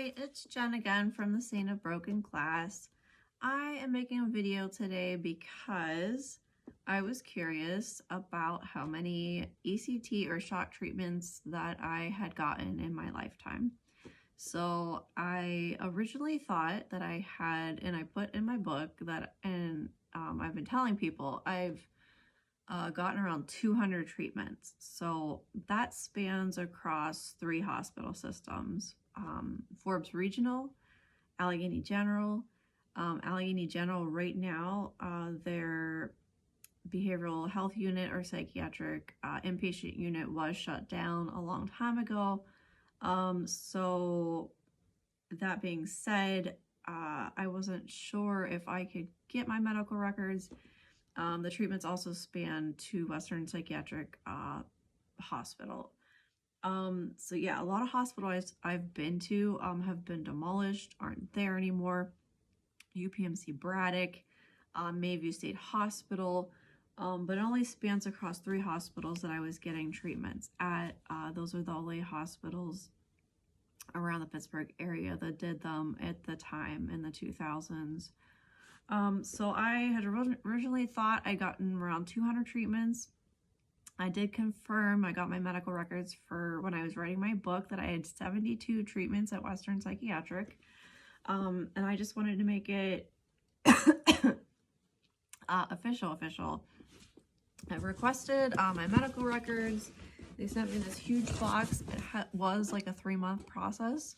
Hi, it's Jen again from the Saint of Broken Glass. I am making a video today because I was curious about how many ECT or shock treatments that I had gotten in my lifetime. So I originally thought that I had, and I put in my book that, and I've been telling people I've gotten around 200 treatments. So that spans across 3 hospital systems. Forbes Regional, Allegheny General. Allegheny General right now, their behavioral health unit or psychiatric inpatient unit was shut down a long time ago. So that being said, I wasn't sure if I could get my medical records. The treatments also span to Western Psychiatric Hospital. So yeah, a lot of hospitals I've been to have been demolished, aren't there anymore. UPMC Braddock, Mayview State Hospital, but it only spans across 3 hospitals that I was getting treatments at. Those are the only hospitals around the Pittsburgh area that did them at the time in the 2000s. So I had originally thought I'd gotten around 200 treatments. I did confirm, I got my medical records for when I was writing my book, that I had 72 treatments at Western Psychiatric. And I just wanted to make it official. I requested my medical records. They sent me this huge box. It was like a 3-month process.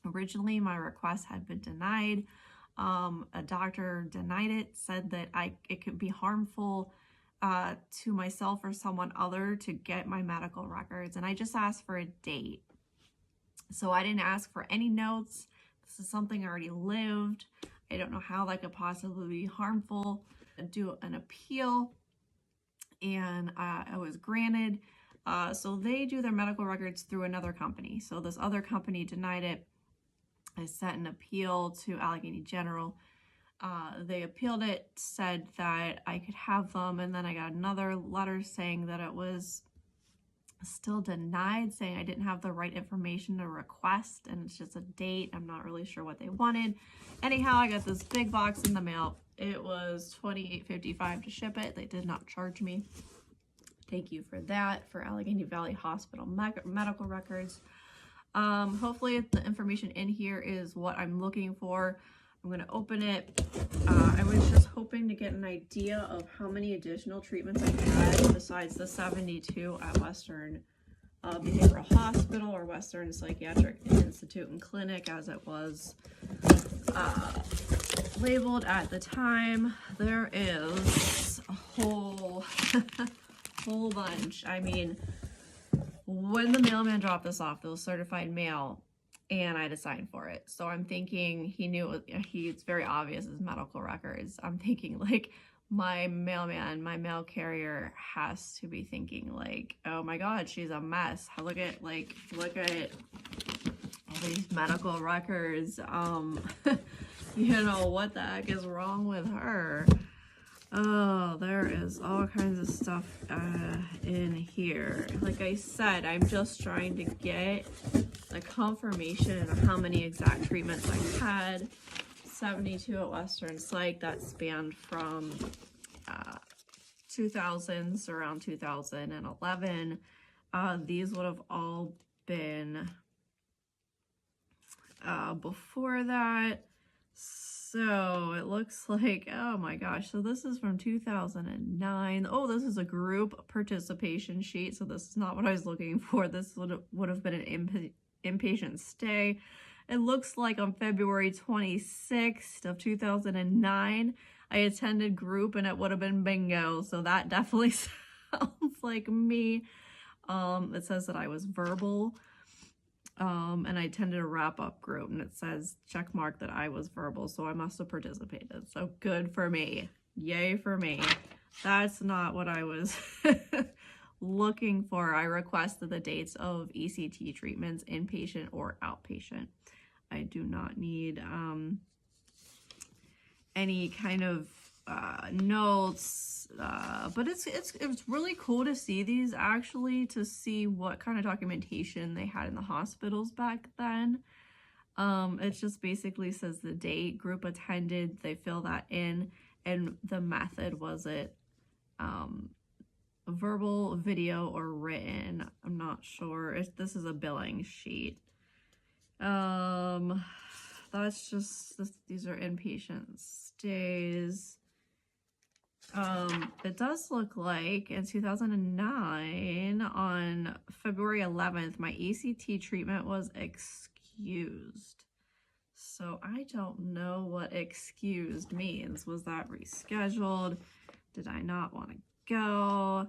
Originally, my request had been denied. A doctor denied it, said that it could be harmful to myself or someone other to get my medical records, and I just asked for a date. So I didn't ask for any notes. This is something I already lived. I don't know how that could possibly be harmful. I'd do an appeal, and I was granted. So they do their medical records through another company. So this other company denied it. I sent an appeal to Allegheny General. They appealed it, said that I could have them, and then I got another letter saying that it was still denied, saying I didn't have the right information to request, and it's just a date. I'm not really sure what they wanted. Anyhow, I got this big box in the mail. It was $28.55 to ship it. They did not charge me. Thank you for that, for Allegheny Valley Hospital medical records. Hopefully the information in here is what I'm looking for. I'm going to open it. I was just hoping to get an idea of how many additional treatments I had besides the 72 at Western Behavioral Hospital or Western Psychiatric Institute and Clinic, as it was labeled at the time. There is a whole whole bunch. I mean, when the mailman dropped this off, it was certified mail, and I had to sign for it. So I'm thinking he knew it's very obvious his medical records. I'm thinking like my mailman, my mail carrier has to be thinking like, oh my God, she's a mess. Look at all these medical records. You know, what the heck is wrong with her? Oh, there is all kinds of stuff in here. Like I said, I'm just trying to get the confirmation of how many exact treatments I had. 72 at Western Psych, that spanned from 2000s, around 2011. These would have all been before that. So it looks like, oh my gosh, so this is from 2009. Oh, this is a group participation sheet. So this is not what I was looking for. This would have been an inpatient stay. It looks like on February 26th of 2009, I attended group, and it would have been bingo. So that definitely sounds like me. It says that I was verbal. And I attended a wrap-up group, and it says check mark that I was verbal, so I must have participated. So good for me. Yay for me. That's not what I was looking for. I requested the dates of ECT treatments, inpatient or outpatient. I do not need any kind of notes, but it's really cool to see these, actually, to see what kind of documentation they had in the hospitals back then. It just basically says the date, group attended, they fill that in, and the method, was it verbal, video, or written? I'm not sure if this is a billing sheet. That's just these are inpatient stays. It does look like in 2009 on February 11th my ECT treatment was excused. So I don't know what excused means. Was that rescheduled? Did I not want to go?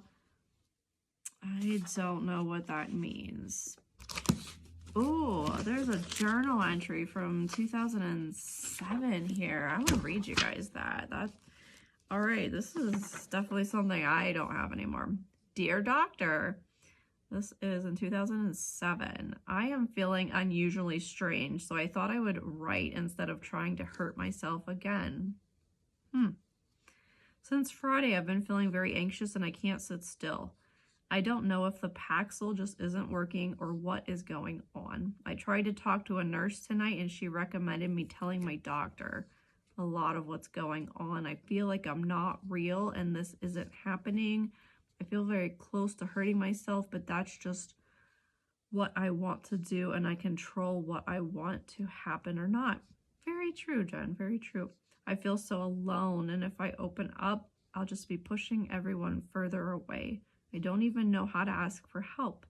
I don't know what that means. Oh, there's a journal entry from 2007 here. I want to read you guys that. All right, this is definitely something I don't have anymore. Dear Doctor, this is in 2007. I am feeling unusually strange, so I thought I would write instead of trying to hurt myself again. Since Friday, I've been feeling very anxious and I can't sit still. I don't know if the Paxil just isn't working or what is going on. I tried to talk to a nurse tonight and she recommended me telling my doctor a lot of what's going on. I feel like I'm not real and this isn't happening. I feel very close to hurting myself, but that's just what I want to do and I control what I want to happen or not. Very true, Jen, very true. I feel so alone, and if I open up, I'll just be pushing everyone further away. I don't even know how to ask for help.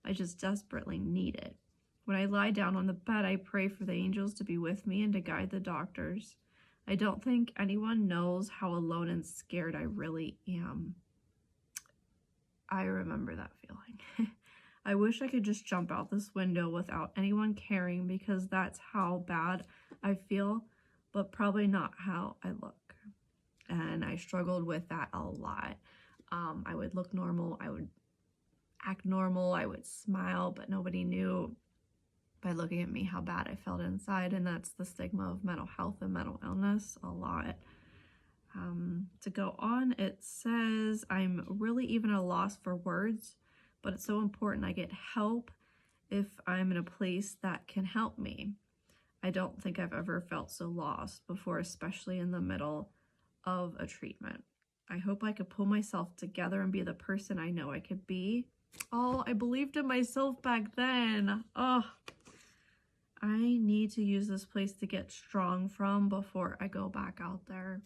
I just desperately need it. When I lie down on the bed, I pray for the angels to be with me and to guide the doctors. I don't think anyone knows how alone and scared I really am. I remember that feeling. I wish I could just jump out this window without anyone caring because that's how bad I feel, but probably not how I look. And I struggled with that a lot. I would look normal, I would act normal, I would smile, but nobody knew by looking at me how bad I felt inside, and that's the stigma of mental health and mental illness a lot. To go on, it says, I'm really even at a loss for words, but it's so important I get help if I'm in a place that can help me. I don't think I've ever felt so lost before, especially in the middle of a treatment. I hope I could pull myself together and be the person I know I could be. Oh, I believed in myself back then. Oh, I need to use this place to get strong from before I go back out there.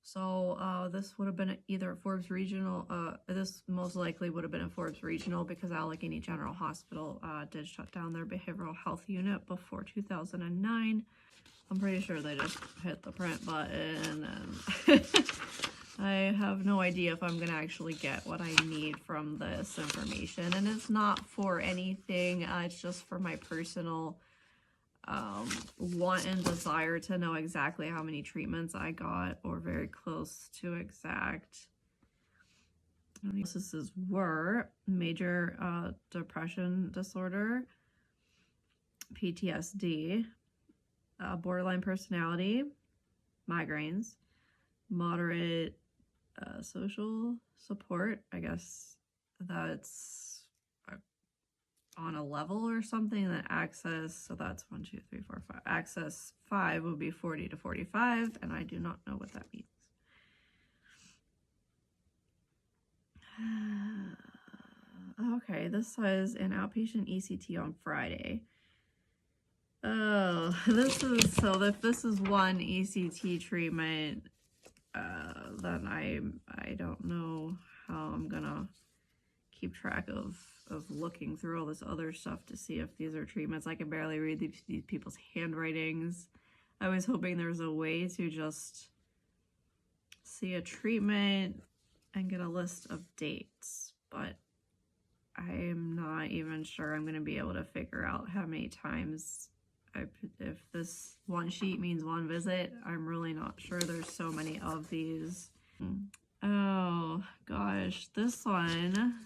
So this would have been either Forbes Regional. This most likely would have been a Forbes Regional because Allegheny General Hospital did shut down their behavioral health unit before 2009. I'm pretty sure they just hit the print button and I have no idea if I'm going to actually get what I need from this information. And it's not for anything. It's just for my personal want and desire to know exactly how many treatments I got, or very close to exact. Diagnoses were major depression disorder, PTSD, borderline personality, migraines, moderate social support. I guess that's on a level or something. That access, so that's 1, 2, 3, 4, 5. Access 5 would be 40 to 45, and I do not know what that means. Okay, this says an outpatient ECT on Friday. Oh, this is, so if this is one ECT treatment, then I don't know how I'm gonna keep track of looking through all this other stuff to see if these are treatments. I can barely read these people's handwritings. I was hoping there was a way to just see a treatment and get a list of dates, but I'm not even sure I'm going to be able to figure out how many times if this one sheet means one visit. I'm really not sure. There's so many of these. Oh gosh, this one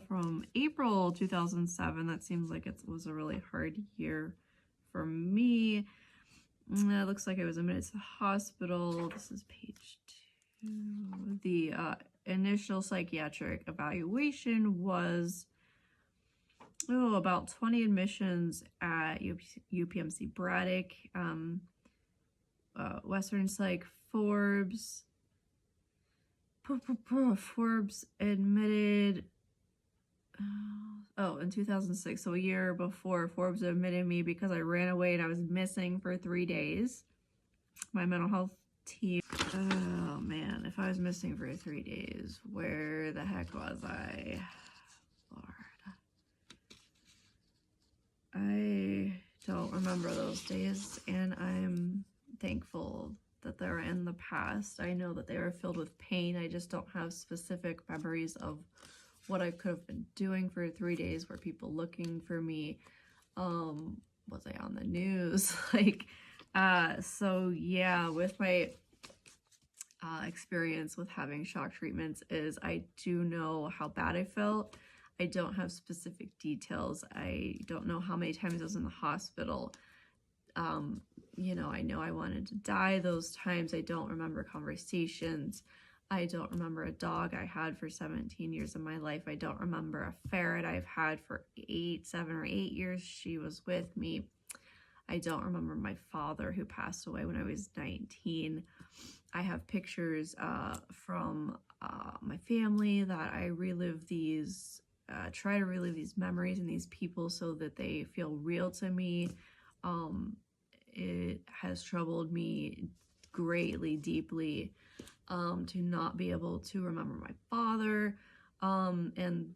from April 2007, that seems like it was a really hard year for me. It looks like I was admitted to the hospital. This is page 2. The initial psychiatric evaluation was about 20 admissions at UPMC Braddock, Western Psych, Forbes. Forbes admitted, in 2006, so a year before, Forbes admitted me because I ran away and I was missing for 3 days. My mental health team, oh man, if I was missing for 3 days, where the heck was I? Lord. I don't remember those days, and I'm thankful that they're in the past. I know that they were filled with pain. I just don't have specific memories of what I could have been doing for 3 days. Were people looking for me? Was I on the news? So yeah, with my experience with having shock treatments is I do know how bad I felt. I don't have specific details. I don't know how many times I was in the hospital. You know I wanted to die those times. I don't remember conversations. I don't remember a dog I had for 17 years of my life. I don't remember a ferret I've had for 7 or 8 years. She was with me. I don't remember my father who passed away when I was 19. I have pictures from my family that I relive these, try to relive these memories and these people so that they feel real to me. It has troubled me greatly, deeply, to not be able to remember my father and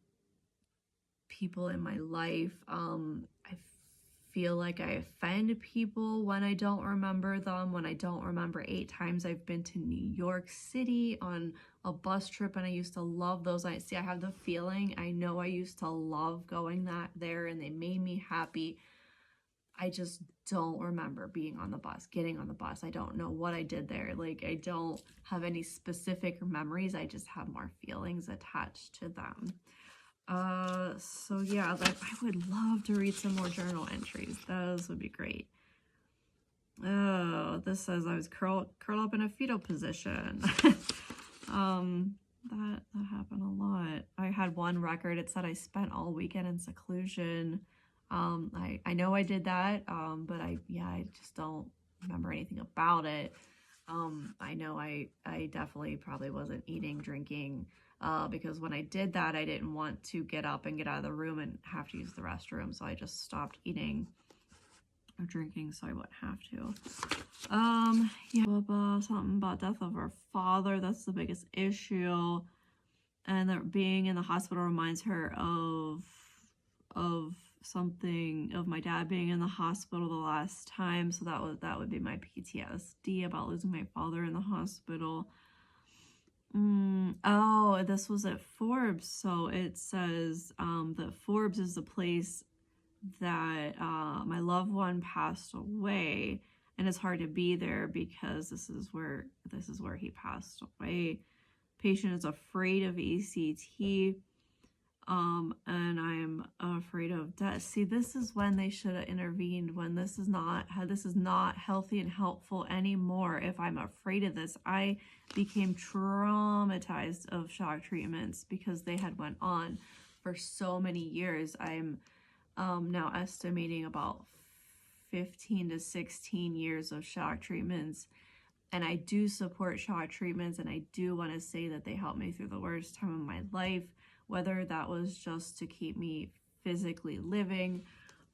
people in my life. I feel like I offend people when I don't remember them, when I don't remember 8 times I've been to New York City on a bus trip, and I used to love those. I have the feeling, I know I used to love going there, and they made me happy. I just don't remember being on the bus, getting on the bus. I don't know what I did there. I don't have any specific memories. I just have more feelings attached to them. So yeah, I would love to read some more journal entries. Those would be great. Oh, this says I was curled up in a fetal position. That happened a lot. I had one record. It said I spent all weekend in seclusion. I know I did that, but I just don't remember anything about it. I know I definitely probably wasn't eating, drinking, because when I did that, I didn't want to get up and get out of the room and have to use the restroom, so I just stopped eating or drinking so I wouldn't have to. Something about death of her father, that's the biggest issue, and that being in the hospital reminds her of something, of my dad being in the hospital the last time, so that would be my PTSD about losing my father in the hospital. Oh, this was at Forbes, so it says that Forbes is the place that my loved one passed away, and it's hard to be there because this is where he passed away. Patient is afraid of ECT. And I'm afraid of death. See, this is when they should have intervened, when this is not healthy and helpful anymore. If I'm afraid of this, I became traumatized of shock treatments because they had went on for so many years. I'm now estimating about 15 to 16 years of shock treatments. And I do support shock treatments, and I do want to say that they helped me through the worst time of my life, whether that was just to keep me physically living,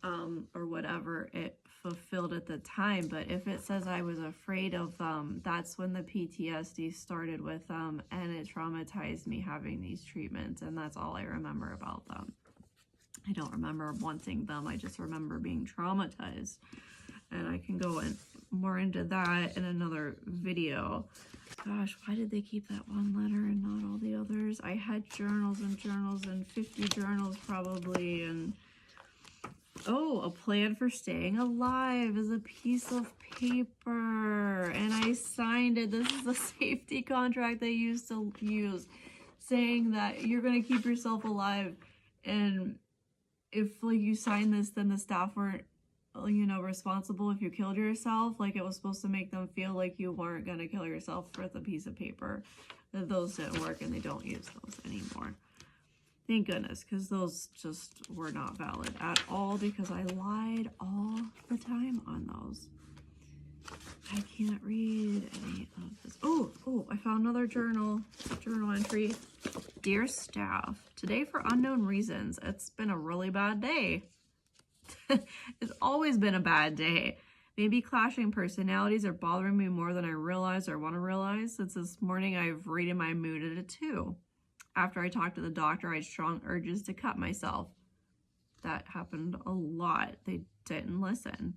or whatever it fulfilled at the time. But if it says I was afraid of them, that's when the PTSD started with them, and it traumatized me having these treatments, and that's all I remember about them. I don't remember wanting them, I just remember being traumatized. And I can go more into that in another video. Gosh, why did they keep that one letter and not all the others? I had journals and 50 journals probably, and oh, a plan for staying alive is a piece of paper, and I signed it. This is a safety contract they used to use, saying that you're going to keep yourself alive, and if you sign this, then the staff weren't responsible if you killed yourself. It was supposed to make them feel like you weren't going to kill yourself with a piece of paper. Those didn't work, and they don't use those anymore. Thank goodness, because those just were not valid at all because I lied all the time on those. I can't read any of this. Oh, I found another journal entry. Dear staff, today for unknown reasons, it's been a really bad day. It's always been a bad day. Maybe clashing personalities are bothering me more than I realize or want to realize. Since this morning, I've rated my mood at a 2. After I talked to the doctor, I had strong urges to cut myself. That happened a lot. They didn't listen.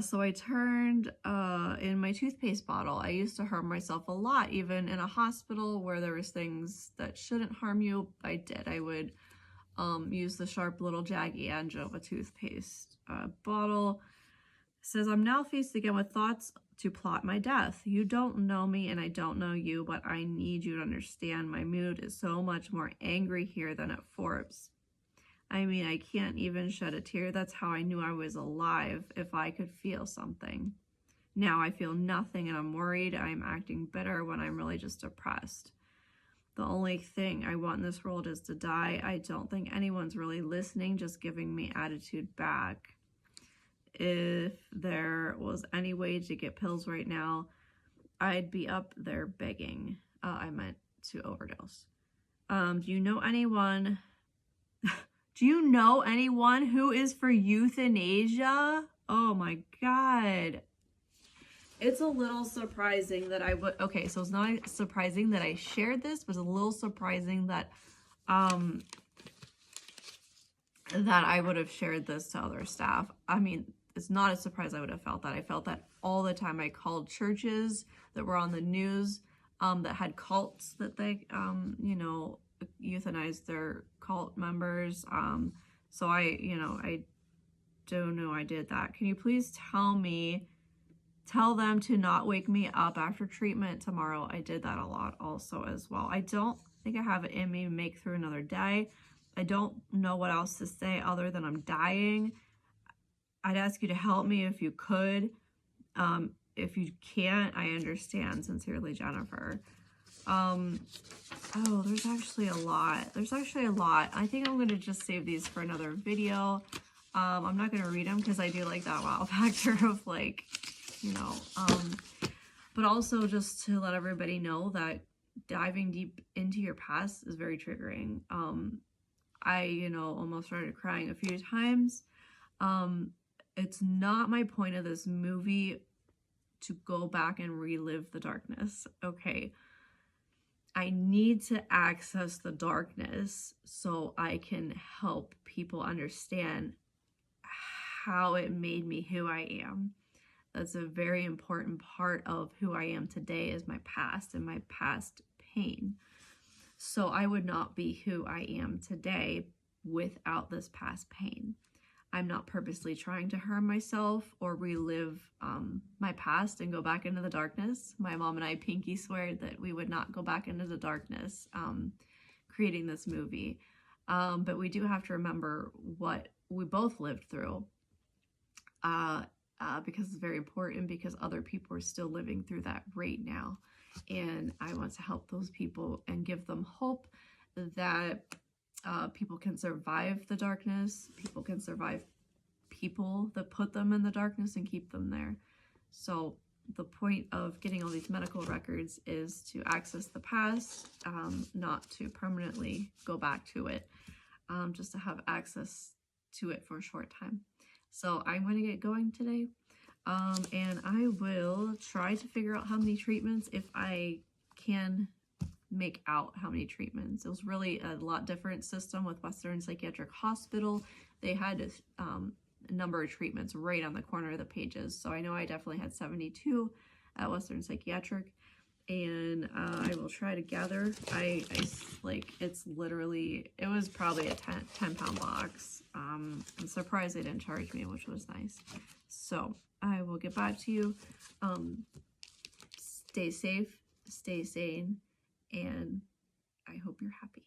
So I turned in my toothpaste bottle. I used to harm myself a lot, even in a hospital where there was things that shouldn't harm you. I did. I would use the sharp little jaggy edge of a toothpaste bottle. It says, I'm now faced again with thoughts to plot my death. You don't know me and I don't know you, but I need you to understand my mood is so much more angry here than at Forbes. I mean, I can't even shed a tear. That's how I knew I was alive, if I could feel something. Now I feel nothing and I'm worried. I'm acting bitter when I'm really just depressed. The only thing I want in this world is to die. I don't think anyone's really listening, just giving me attitude back. If there was any way to get pills right now, I'd be up there begging. I meant to overdose. Do you know anyone... Do you know anyone who is for euthanasia? Oh my God. It's a little surprising that I would, okay, so it's not surprising that I shared this, but it's a little surprising that that I would have shared this to other staff. I mean, it's not a surprise I would have felt that. I felt that all the time. I called churches that were on the news that had cults that they, you know, euthanized their cult members. So I don't know I did that. Can you please tell them to not wake me up after treatment tomorrow? I did that a lot also as well. I don't think I have it in me to make through another day. I don't know what else to say other than I'm dying. I'd ask you to help me if you could. If you can't, I understand. Sincerely, Jennifer. Oh, there's actually a lot. I think I'm going to just save these for another video. I'm not going to read them because I do like that wow factor of like, you know, but also just to let everybody know that diving deep into your past is very triggering. I, you know, almost started crying a few times. It's not my point of this movie to go back and relive the darkness. Okay. I need to access the darkness so I can help people understand how it made me who I am. That's a very important part of who I am today, is my past and my past pain. So I would not be who I am today without this past pain. I'm not purposely trying to harm myself or relive my past and go back into the darkness. My mom and I pinky swear that we would not go back into the darkness creating this movie. But we do have to remember what we both lived through because it's very important, because other people are still living through that right now. And I want to help those people and give them hope that people can survive the darkness. People can survive people that put them in the darkness and keep them there. So the point of getting all these medical records is to access the past, not to permanently go back to it, just to have access to it for a short time. So I'm going to get going today, and I will try to figure out how many treatments, if I can make out how many treatments. It was really a lot different system with Western Psychiatric Hospital. They had a number of treatments right on the corner of the pages. So I know I definitely had 72 at Western Psychiatric, and I will try to gather. I like, it's literally, it was probably a 10-pound box. I'm surprised they didn't charge me, which was nice. So I will get back to you. Stay safe, stay sane, and I hope you're happy.